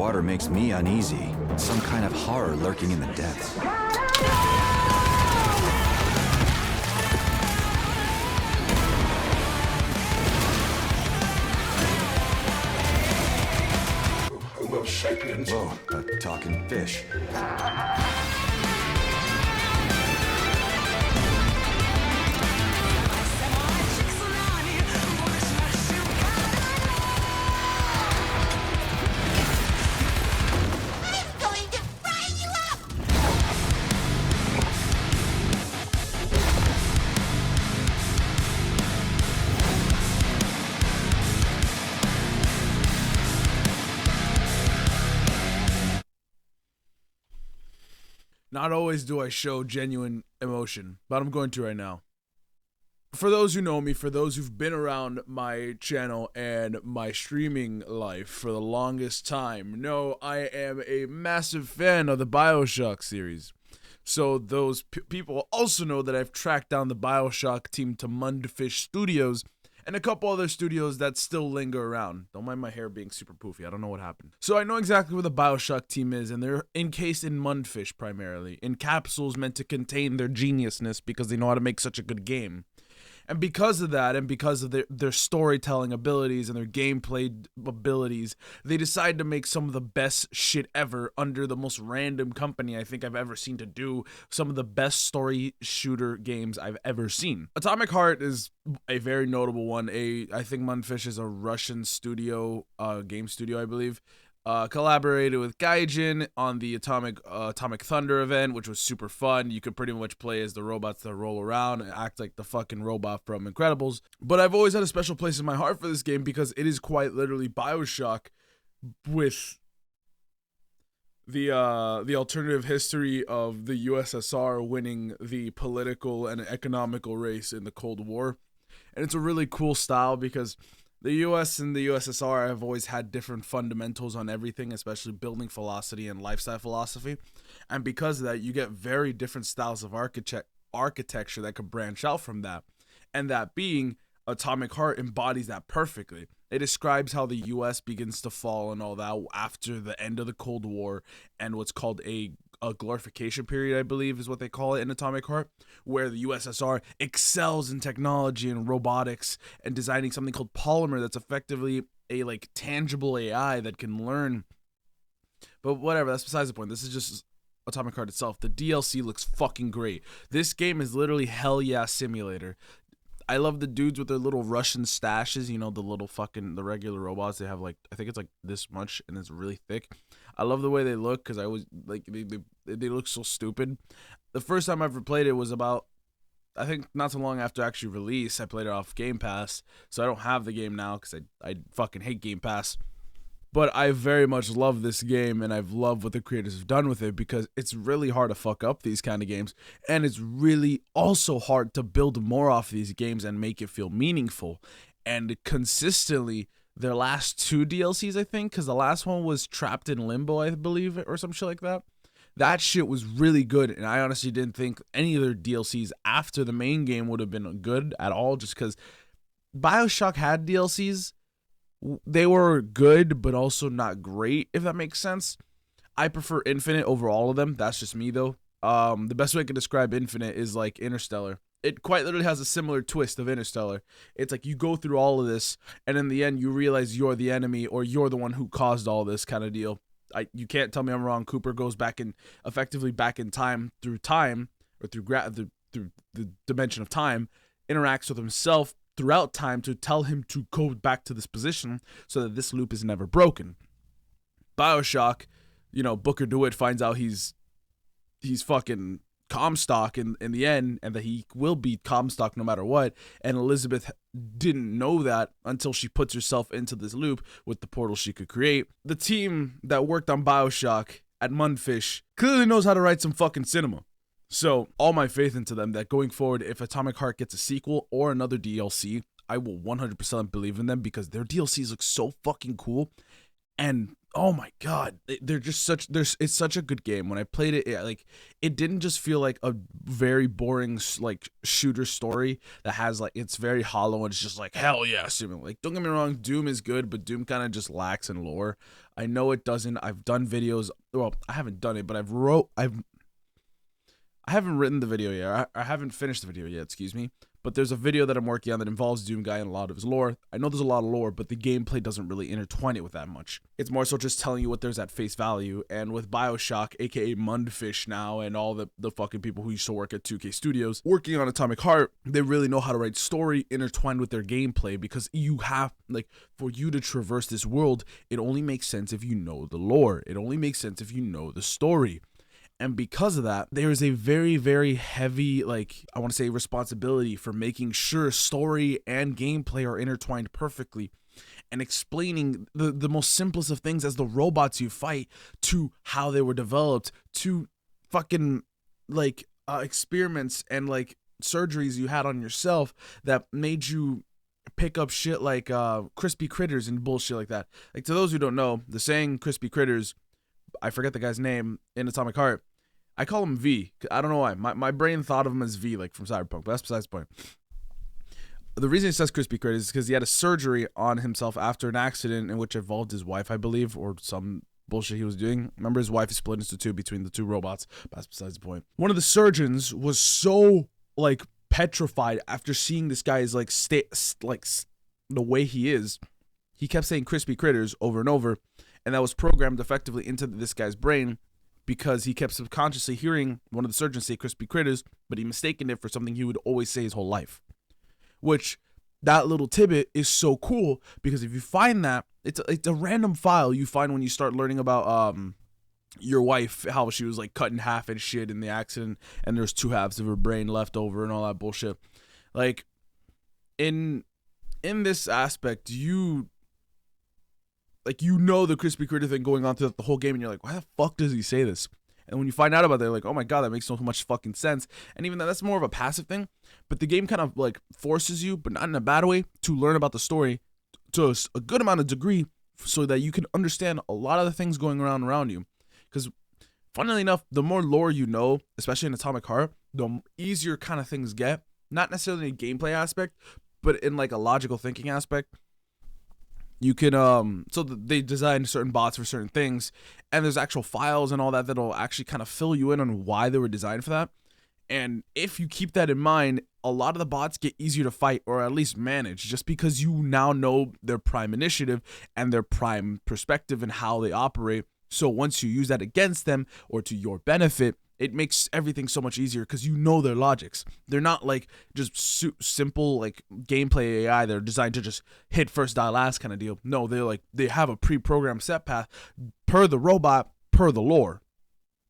water makes me uneasy. Some kind of horror lurking in the depths. Homo sapiens. Whoa, a talking fish. Not always do I show genuine emotion, but I'm going to right now. For those who know me, for those who've been around my channel and my streaming life for the longest time, know I am a massive fan of the BioShock series. So those people also know that I've tracked down the BioShock team to Mundfish Studios and a couple other studios that still linger around. Don't mind my hair being super poofy. I don't know what happened. So I know exactly where the BioShock team is, and they're encased in Mundfish primarily, in capsules meant to contain their geniusness because they know how to make such a good game. And because of that, and because of their storytelling abilities and their gameplay abilities, they decided to make some of the best shit ever under the most random company I think I've ever seen to do some of the best story shooter games I've ever seen. Atomic Heart is a very notable one. I think Mundfish is a Russian studio, game studio, I believe. Collaborated with Gaijin on the Atomic Thunder event, which was super fun. You could pretty much play as the robots that roll around and act like the fucking robot from Incredibles. But I've always had a special place in my heart for this game because it is quite literally BioShock with the alternative history of the USSR winning the political and economical race in the Cold War. And it's a really cool style because the US and the USSR have always had different fundamentals on everything, especially building philosophy and lifestyle philosophy. And because of that, you get very different styles of architecture that could branch out from that. And that being, Atomic Heart embodies that perfectly. It describes how the US begins to fall and all that after the end of the Cold War and what's called a glorification period, I believe is what they call it in Atomic Heart, where the USSR excels in technology and robotics and designing something called Polymer that's effectively a like tangible AI that can learn. But whatever, that's besides the point. This is just Atomic Heart itself. The DLC looks fucking great. This game is literally hell yeah simulator. I love the dudes with their little Russian stashes, you know, the little fucking, the regular robots. They have like, I think it's like this much and it's really thick. I love the way they look because I always, like, they look so stupid. The first time I ever played it was about, I think not so long after actually release. I played it off Game Pass, so I don't have the game now because I fucking hate Game Pass. But I very much love this game, and I've loved what the creators have done with it because it's really hard to fuck up these kind of games, and it's really also hard to build more off these games and make it feel meaningful. And consistently, their last two DLCs, I think, because the last one was Trapped in Limbo, I believe, or some shit like that. That shit was really good, and I honestly didn't think any of their DLCs after the main game would have been good at all, just because BioShock had DLCs. They were good, but also not great, if that makes sense. I prefer Infinite over all of them. That's just me, though. The best way I can describe Infinite is like Interstellar. It quite literally has a similar twist of Interstellar. It's like you go through all of this, and in the end, you realize you're the enemy, or you're the one who caused all this kind of deal. You can't tell me I'm wrong. Cooper goes effectively back in time, or through the dimension of time, interacts with himself throughout time to tell him to go back to this position so that this loop is never broken. BioShock, you know, Booker DeWitt finds out he's fucking Comstock in the end, and that he will be Comstock no matter what, and Elizabeth didn't know that until she puts herself into this loop with the portal she could create. The team that worked on BioShock at Mundfish clearly knows how to write some fucking cinema. So, all my faith into them that going forward, if Atomic Heart gets a sequel or another DLC, I will 100% believe in them because their DLCs look so fucking cool. And oh my god, they're just such it's such a good game. When I played it, like it didn't just feel like a very boring like shooter story that has like it's very hollow and it's just like hell yeah, like don't get me wrong, Doom is good, but Doom kind of just lacks in lore. I know it doesn't. I've done videos, well, I haven't done it, but I haven't written the video yet. I haven't finished the video yet, excuse me. But there's a video that I'm working on that involves Doom Guy and a lot of his lore. I know there's a lot of lore, but the gameplay doesn't really intertwine it with that much. It's more so just telling you what there's at face value. And with BioShock, aka Mundfish now, and all the fucking people who used to work at 2K Studios, working on Atomic Heart, they really know how to write story intertwined with their gameplay, because you have, like, for you to traverse this world, it only makes sense if you know the lore. It only makes sense if you know the story. And because of that, there is a very, very heavy, like, I want to say responsibility for making sure story and gameplay are intertwined perfectly, and explaining the most simplest of things, as the robots you fight, to how they were developed, to fucking, like, experiments and, like, surgeries you had on yourself that made you pick up shit like crispy critters and bullshit like that. Like, to those who don't know, the saying crispy critters, I forget the guy's name in Atomic Heart. I call him V. I don't know why. My brain thought of him as V, like from Cyberpunk, but that's besides the point. The reason he says crispy critters is because he had a surgery on himself after an accident in which involved his wife, I believe, or some bullshit he was doing. Remember, his wife is split into two between the two robots, but that's besides the point. One of the surgeons was so, like, petrified after seeing this guy's, like, the way he is. He kept saying crispy critters over and over, and that was programmed effectively into this guy's brain, because he kept subconsciously hearing one of the surgeons say crispy critters, but he mistaken it for something he would always say his whole life. Which, that little tidbit is so cool, because if you find that, it's a random file you find when you start learning about your wife, how she was, like, cut in half and shit in the accident, and there's two halves of her brain left over and all that bullshit. Like, in this aspect, you know the crispy critter thing going on throughout the whole game, and you're like, why the fuck does he say this? And when you find out about it, you're like, oh my god, that makes so much fucking sense. And even that's more of a passive thing, but the game kind of, like, forces you, but not in a bad way, to learn about the story to a good amount of degree, so that you can understand a lot of the things going around you. Because, funnily enough, the more lore you know, especially in Atomic Heart, the easier kind of things get. Not necessarily in a gameplay aspect, but in, like, a logical thinking aspect. You can, they designed certain bots for certain things, and there's actual files and all that that'll actually kind of fill you in on why they were designed for that. And if you keep that in mind, a lot of the bots get easier to fight, or at least manage, just because you now know their prime initiative and their prime perspective and how they operate. So once you use that against them, or to your benefit, it makes everything so much easier, because you know their logics. They're not, like, just simple, like, gameplay AI. They're designed to just hit first, die last kind of deal. No, they have a pre-programmed set path per the robot, per the lore.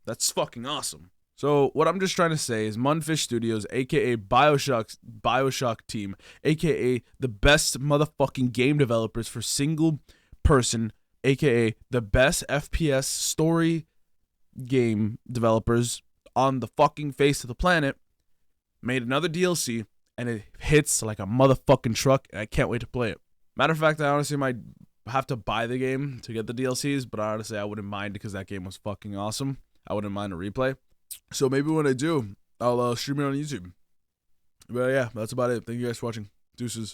That's fucking awesome. So what I'm just trying to say is Mundfish Studios, aka BioShock team, aka the best motherfucking game developers for single person, aka the best FPS story game developers on the fucking face of the planet, made another DLC, and it hits like a motherfucking truck, and I can't wait to play it. Matter of fact, I honestly might have to buy the game to get the DLCs, but honestly, I wouldn't mind, because that game was fucking awesome. I wouldn't mind a replay. So maybe when I do, I'll stream it on YouTube. But yeah, that's about it. Thank you guys for watching. Deuces.